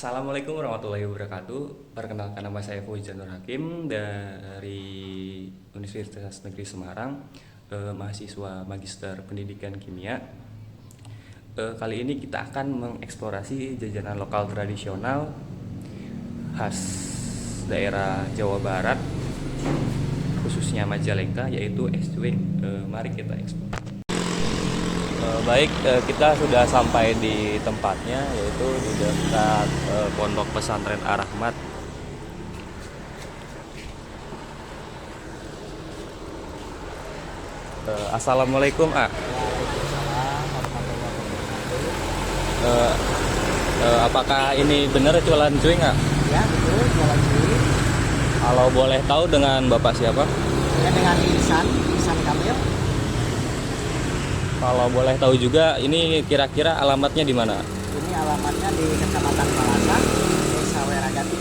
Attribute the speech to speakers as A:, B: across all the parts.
A: Assalamualaikum warahmatullahi wabarakatuh. Perkenalkan, nama saya Fauzan Nur Hakim dari Universitas Negeri Semarang, mahasiswa Magister Pendidikan Kimia. Kali ini kita akan mengeksplorasi jajanan lokal tradisional khas daerah Jawa Barat, khususnya Majalengka, yaitu es cuing. Mari kita eksplor. Baik, kita sudah sampai di tempatnya, yaitu di dekat Pondok Pesantren Ar-Rahmat. Assalamualaikum, A.
B: Waalaikumsalam warahmatullahi wabarakatuh.
A: Eh, apakah ini benar jualan cuing, A?
B: Ya, betul, jualan cuy.
A: Kalau boleh tahu, dengan Bapak siapa?
B: Ya, dengan Ihsan Kamil.
A: Kalau boleh tahu juga, ini kira-kira alamatnya di mana?
B: Ini alamatnya di Kecamatan Palasan, Desa Weragati,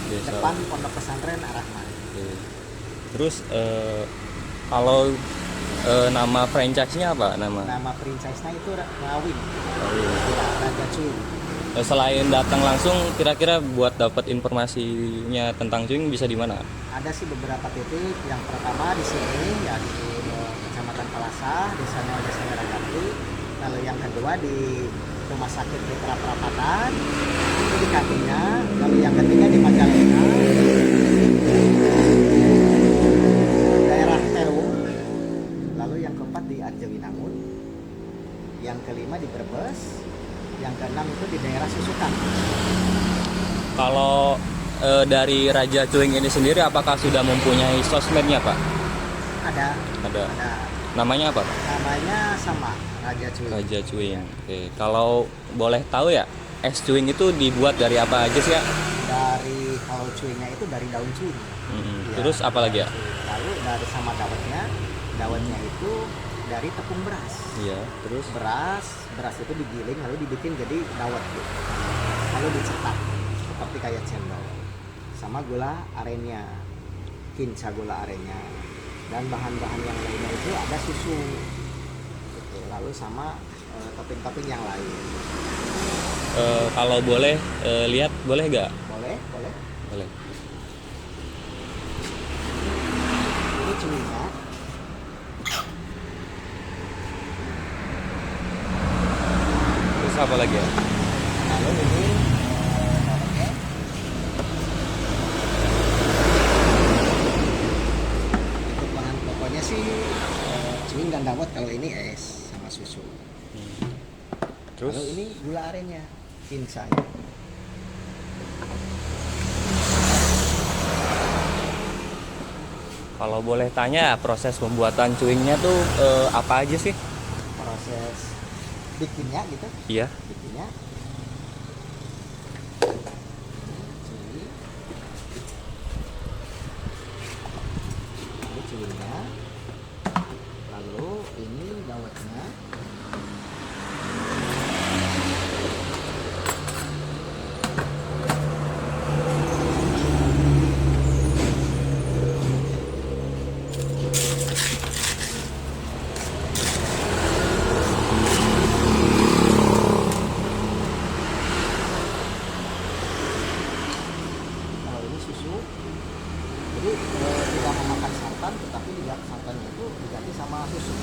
A: Desa.
B: depan Pondok Pesantren Ar-Rahmat.
A: Oke. Terus kalau nama franchise-nya apa?
B: Nama franchise-nya itu Rawin,
A: Oh.
B: ya, Raja Cuy.
A: Selain datang langsung, kira-kira buat dapat informasinya tentang cuing bisa di mana?
B: Ada sih beberapa titik. Yang pertama di sini ya di Kecamatan Palasa, Desa Weragati. Lalu yang kedua di Rumah Sakit Mitra Perapatan, itu di Kakinya. Lalu yang ketiga di Majalengka, daerah Perum. Lalu yang keempat di Arjawinangun. Yang kelima di Brebes. Yang keenam itu di daerah Susukan.
A: Kalau dari Raja Cuing ini sendiri, apakah sudah mempunyai sosmednya, Pak?
B: Ada,
A: Ada.
B: ada.
A: Namanya apa, Pak?
B: Namanya sama Raja Cuy.
A: Raja Cuing. Oke. Kalau boleh tahu ya, es cuing itu dibuat dari apa aja sih, ya?
B: Dari kalau cuynya itu dari daun cuy. Ya,
A: Terus apa lagi, ya?
B: lalu dari sama dawetnya itu dari tepung beras.
A: Iya. Terus
B: Beras itu digiling lalu dibikin jadi dawet gitu. Lalu dicetak seperti kayak cendol. Sama gula arennya, kinca gula arennya. Dan bahan-bahan yang lainnya itu ada susu. Gitu. Lalu sama topping-topping yang lain.
A: Kalau boleh lihat, boleh nggak?
B: Boleh, boleh.
A: Boleh.
B: Ini cuynya.
A: Terus apa lagi, ya?
B: Lalu ini dawetnya. Untuk bahan pokoknya sih cuing dan dawet, kalau ini es sama susu.
A: Terus
B: Lalu ini gula arennya, kinsanya.
A: kalau boleh tanya, proses pembuatan cuingnya tuh apa aja sih?
B: Proses bikinnya gitu,
A: Iya.
B: bikinnya. Cuy. Ini cuynya. Lalu ini dawetnya. Kalau ini susu, jadi tidak memakan santan, tetapi tidak santannya itu diganti sama susu.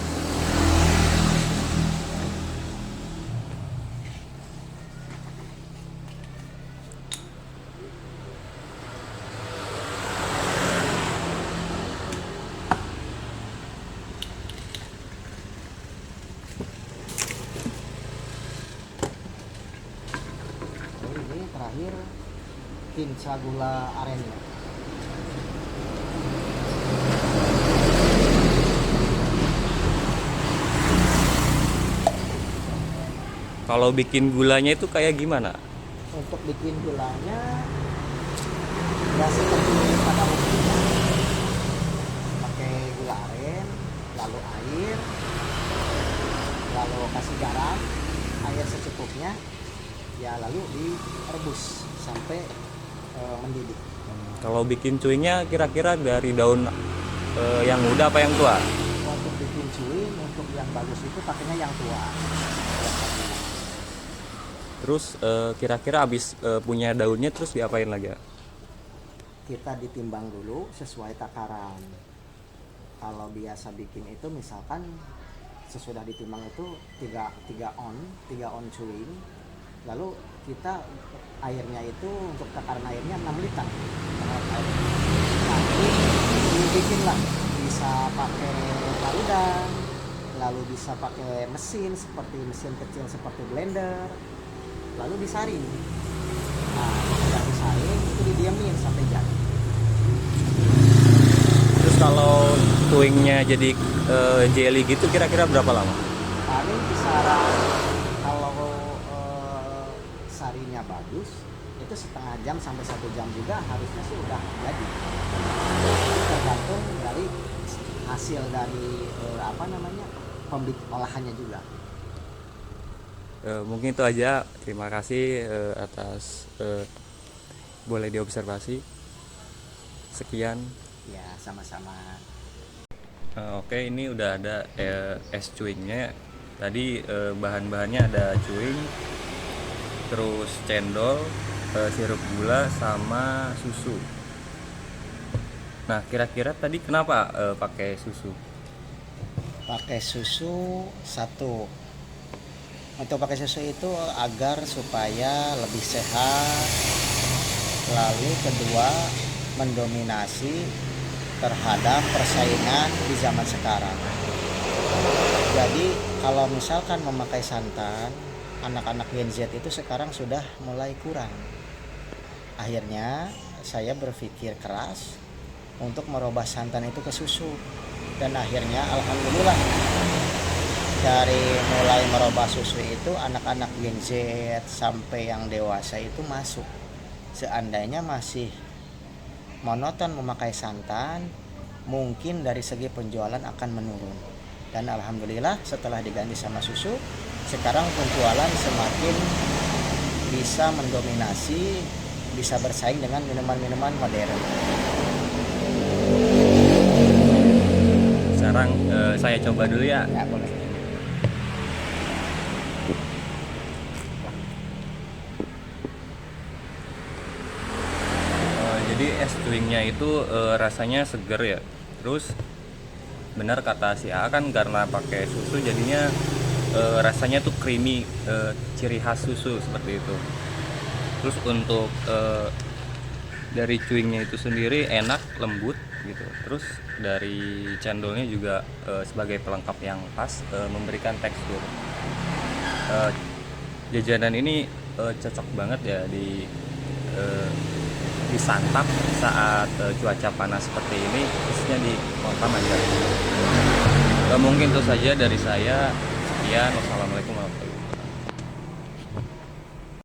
B: Lalu ini terakhir kinca gula arennya.
A: Kalau bikin gulanya itu kayak gimana?
B: Untuk bikin gulanya ya seperti pada umumnya, pakai gula aren, lalu air, lalu kasih garam, air secukupnya, ya lalu direbus sampai mendidih.
A: Kalau bikin cuingnya kira-kira dari daun yang muda apa yang tua?
B: Untuk bikin cuy, untuk yang bagus itu pakainya yang tua.
A: Terus kira-kira habis punya daunnya terus diapain lagi ya?
B: Kita ditimbang dulu sesuai takaran. Kalau biasa bikin itu misalkan sesudah ditimbang itu 3 on cuing, lalu kita airnya itu untuk takaran airnya 6 liter. Lalu dibikin lah, bisa pakai parudan, lalu bisa pakai mesin seperti mesin kecil seperti blender, lalu disaring. Nah, setelah disaring itu didiamin sampai jadi.
A: Terus kalau cuingnya jadi jelly gitu kira-kira berapa lama?
B: Paling kisaran kalau sarinya bagus itu setengah jam sampai 1 jam juga harusnya sih udah jadi. Tergantung dari hasil dari olahannya juga.
A: Mungkin itu aja. Terima kasih atas boleh diobservasi. Sekian.
B: Ya, sama-sama.
A: Oke, ini udah ada es cuingnya. Tadi bahan-bahannya ada cuing, terus cendol, sirup gula, sama susu. Nah, kira-kira tadi kenapa pakai susu?
B: Pakai susu satu. Untuk pakai susu itu agar supaya lebih sehat. Lalu kedua, mendominasi terhadap persaingan di zaman sekarang. Jadi kalau misalkan memakai santan, anak-anak Gen Z itu sekarang sudah mulai kurang. Akhirnya saya berpikir keras untuk merubah santan itu ke susu. Dan akhirnya alhamdulillah dari mulai merubah susu itu anak-anak Gen Z sampai yang dewasa itu masuk. Seandainya masih monoton memakai santan, mungkin dari segi penjualan akan menurun. Dan alhamdulillah setelah diganti sama susu, sekarang penjualan semakin bisa mendominasi, bisa bersaing dengan minuman-minuman modern.
A: Sekarang saya coba dulu ya.
B: Ya, boleh.
A: Jadi es cuingnya itu rasanya seger ya. Terus benar kata si A kan karena pakai susu jadinya rasanya tuh creamy, ciri khas susu seperti itu. Terus untuk dari cuingnya itu sendiri enak, lembut gitu. Terus dari cendolnya juga sebagai pelengkap yang pas, memberikan tekstur. Jajanan ini cocok banget ya disantap saat cuaca panas seperti ini, khususnya di kota Banjar. Mungkin itu saja dari saya. Sekian, wassalamualaikum warahmatullahi wabarakatuh.